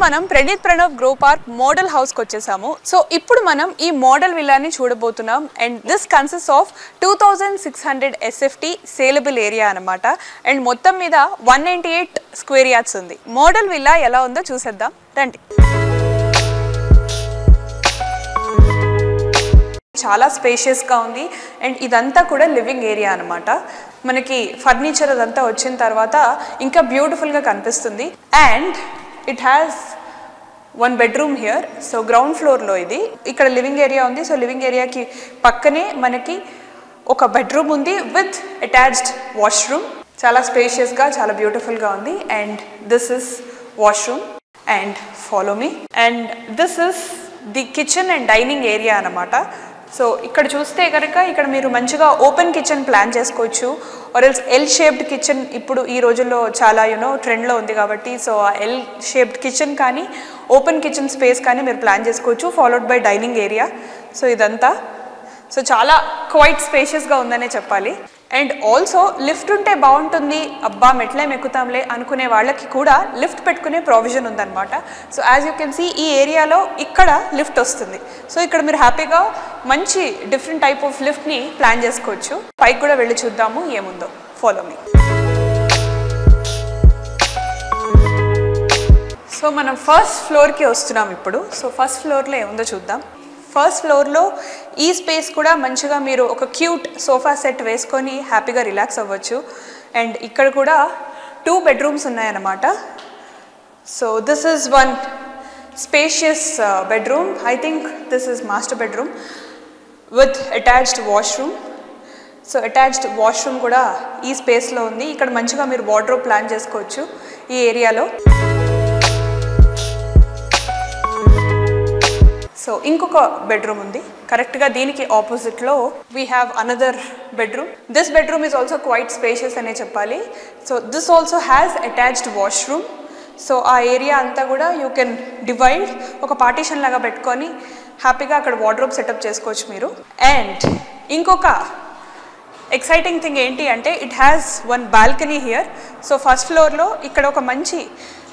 మనం Praneeth Pranav grow park model house కి వచ్చేసాము. సో ఇప్పుడు మనం ఈ మోడల్ విల్లాని చూడబోతున్నాం. And this consist of 2600 SFT saleable area అన్నమాట. అండ్ మొత్తం మీద 198 స్క్వేర్ యార్డ్స్ ఉంది. మోడల్ విల్లా ఎలా ఉందో చూసేద్దాం రండి. చాలా స్పేషియస్గా ఉంది. అండ్ ఇదంతా కూడా లివింగ్ ఏరియా అనమాట. మనకి ఫర్నిచర్ అదంతా వచ్చిన తర్వాత ఇంకా బ్యూటిఫుల్గా కనిపిస్తుంది. And it has 1 bedroom here. So ground ఫ్లోర్లో ఇది. ఇక్కడ లివింగ్ ఏరియా ఉంది. సో లివింగ్ ఏరియాకి పక్కనే మనకి ఒక బెడ్రూమ్ ఉంది విత్ అటాచ్డ్ వాష్రూమ్. చాలా స్పేషియస్గా చాలా బ్యూటిఫుల్గా ఉంది. And this is washroom. And follow me. And this is the kitchen and dining area అన్నమాట. సో ఇక్కడ చూస్తే కనుక ఇక్కడ మీరు మంచిగా ఓపెన్ కిచెన్ ప్లాన్ చేసుకోవచ్చు. Or else L shaped kitchen ఇప్పుడు ఈ రోజుల్లో చాలా ట్రెండ్లో ఉంది కాబట్టి సో ఆ ఎల్ షేప్డ్ కిచెన్ కానీ ఓపెన్ కిచెన్ స్పేస్ కానీ మీరు ప్లాన్ చేసుకోవచ్చు, followed by dining area. So ఇదంతా సో చాలా క్వైట్ స్పేషియస్గా ఉందనే చెప్పాలి. అండ్ ఆల్సో లిఫ్ట్ ఉంటే బాగుంటుంది, అబ్బా మెట్లేం ఎక్కుతాంలే అనుకునే వాళ్ళకి కూడా లిఫ్ట్ పెట్టుకునే ప్రొవిజన్ ఉందన్నమాట. So as you can see ఈ ఏరియాలో ఇక్కడ లిఫ్ట్ వస్తుంది. సో ఇక్కడ మీరు హ్యాపీగా మంచి డిఫరెంట్ టైప్ ఆఫ్ లిఫ్ట్ని ప్లాన్ చేసుకోవచ్చు. పైకి కూడా వెళ్ళి చూద్దాము ఏముందో. Follow me. సో మనం ఫస్ట్ ఫ్లోర్కి వస్తున్నాం ఇప్పుడు. సో ఫస్ట్ ఫ్లోర్లో ఏముందో చూద్దాం. ఫస్ట్ ఫ్లోర్లో ఈ స్పేస్ కూడా మంచిగా మీరు ఒక క్యూట్ సోఫా సెట్ వేసుకొని హ్యాపీగా రిలాక్స్ అవ్వచ్చు. అండ్ ఇక్కడ కూడా 2 bedrooms ఉన్నాయన్నమాట. So this is 1 spacious bedroom. I think this is master bedroom with attached washroom. So attached washroom కూడా ఈ స్పేస్లో ఉంది. ఇక్కడ మంచిగా మీరు వార్డ్రోబ్ ప్లాన్ చేసుకోవచ్చు ఈ ఏరియాలో. సో ఇంకొక బెడ్రూమ్ ఉంది కరెక్ట్గా దీనికి ఆపోజిట్లో. We have another bedroom. This bedroom is also quite spacious అనే చెప్పాలి. So this also has attached washroom. So ఆ ఏరియా అంతా కూడా యూ కెన్ డివైడ్, ఒక పార్టీషన్ లాగా పెట్టుకొని హ్యాపీగా అక్కడ వార్డ్రోబ్ సెటప్ చేసుకోవచ్చు మీరు. అండ్ ఇంకొక ఎక్సైటింగ్ థింగ్ ఏంటి అంటే it has 1 balcony here. So first ఫ్లోర్లో ఇక్కడ ఒక మంచి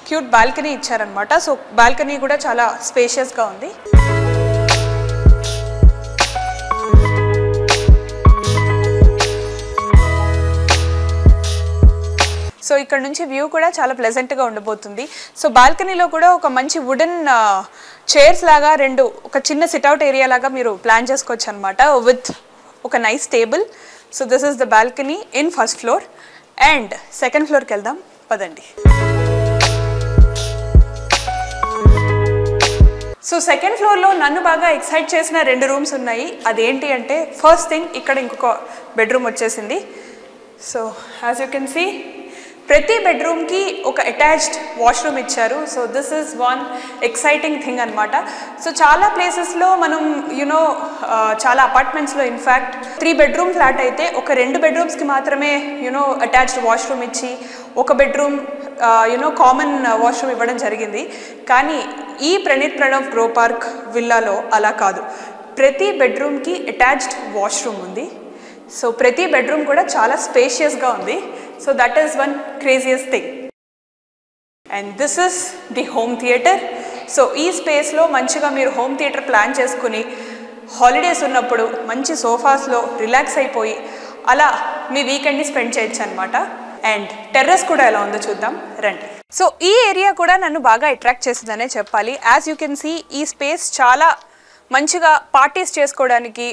క్యూట్ బాల్కనీ ఇచ్చారనమాట. సో బాల్కనీ కూడా చాలా స్పేషియస్గా ఉంది. సో ఇక్కడ నుంచి వ్యూ కూడా చాలా ప్లెజెంట్గా ఉండబోతుంది. సో బాల్కనీలో కూడా ఒక మంచి వుడెన్ చైర్స్ లాగా ఒక చిన్న సిట్అవుట్ ఏరియా లాగా మీరు ప్లాన్ చేసుకోవచ్చు అనమాట విత్ ఒక nice table. So this is the balcony in first floor. And second ఫ్లోర్కి వెళ్దాం పదండి. సో సెకండ్ ఫ్లోర్లో నన్ను బాగా ఎక్సైట్ చేసిన 2 rooms ఉన్నాయి. అదేంటి అంటే ఫస్ట్ థింగ్ ఇక్కడ ఇంకొక బెడ్రూమ్ వచ్చేసింది. So as you can see ప్రతి బెడ్రూమ్కి ఒక అటాచ్డ్ వాష్రూమ్ ఇచ్చారు. So this is 1 exciting thing అనమాట. సో చాలా ప్లేసెస్లో మనం చాలా అపార్ట్మెంట్స్లో ఇన్ఫ్యాక్ట్ 3 bedroom ఫ్లాట్ అయితే ఒక 2 bedrooms మాత్రమే అటాచ్డ్ వాష్రూమ్ ఇచ్చి ఒక బెడ్రూమ్ కామన్ వాష్రూమ్ ఇవ్వడం జరిగింది. కానీ ఈ ప్రణీత్ ప్రణవ్ గ్రో పార్క్ విల్లాలో అలా కాదు. ప్రతి బెడ్రూమ్కి అటాచ్డ్ వాష్రూమ్ ఉంది. సో ప్రతి బెడ్రూమ్ కూడా చాలా స్పేషియస్గా ఉంది. So that is 1 craziest thing. And this is the home theatre. So ఈ స్పేస్లో మంచిగా మీరు హోమ్ థియేటర్ ప్లాన్ చేసుకుని హాలిడేస్ ఉన్నప్పుడు మంచి సోఫాస్లో రిలాక్స్ అయిపోయి అలా మీ వీకెండ్ని స్పెండ్ చేయొచ్చు అనమాట. అండ్ టెర్రస్ కూడా ఎలా ఉందో చూద్దాం రండి. సో ఈ ఏరియా కూడా నన్ను బాగా అట్రాక్ట్ చేసిందనే చెప్పాలి. యాజ్ యూ కెన్ సీ ఈ స్పేస్ చాలా మంచిగా పార్టీస్ చేసుకోవడానికి,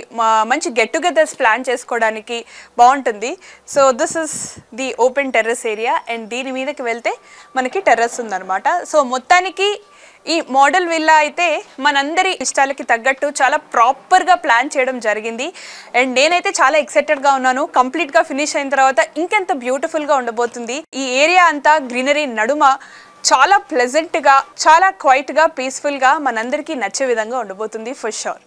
మంచి గెట్ టుగెదర్స్ ప్లాన్ చేసుకోవడానికి బాగుంటుంది. So this is the open terrace area. And దీని మీదకి వెళ్తే మనకి టెర్రస్ ఉందన్నమాట. సో మొత్తానికి ఈ మోడల్ విల్లా అయితే మనందరి ఇష్టాలకి తగ్గట్టు చాలా ప్రాపర్గా ప్లాన్ చేయడం జరిగింది. అండ్ నేనైతే చాలా ఎక్సైటెడ్గా ఉన్నాను. కంప్లీట్గా ఫినిష్ అయిన తర్వాత ఇంకెంత బ్యూటిఫుల్గా ఉండబోతుంది. ఈ ఏరియా అంతా గ్రీనరీ నడుమ చాలా ప్లెజెంట్గా, చాలా క్వైట్గా, పీస్ఫుల్గా మనందరికీ నచ్చే విధంగా ఉండబోతుంది ఫర్ షూర్.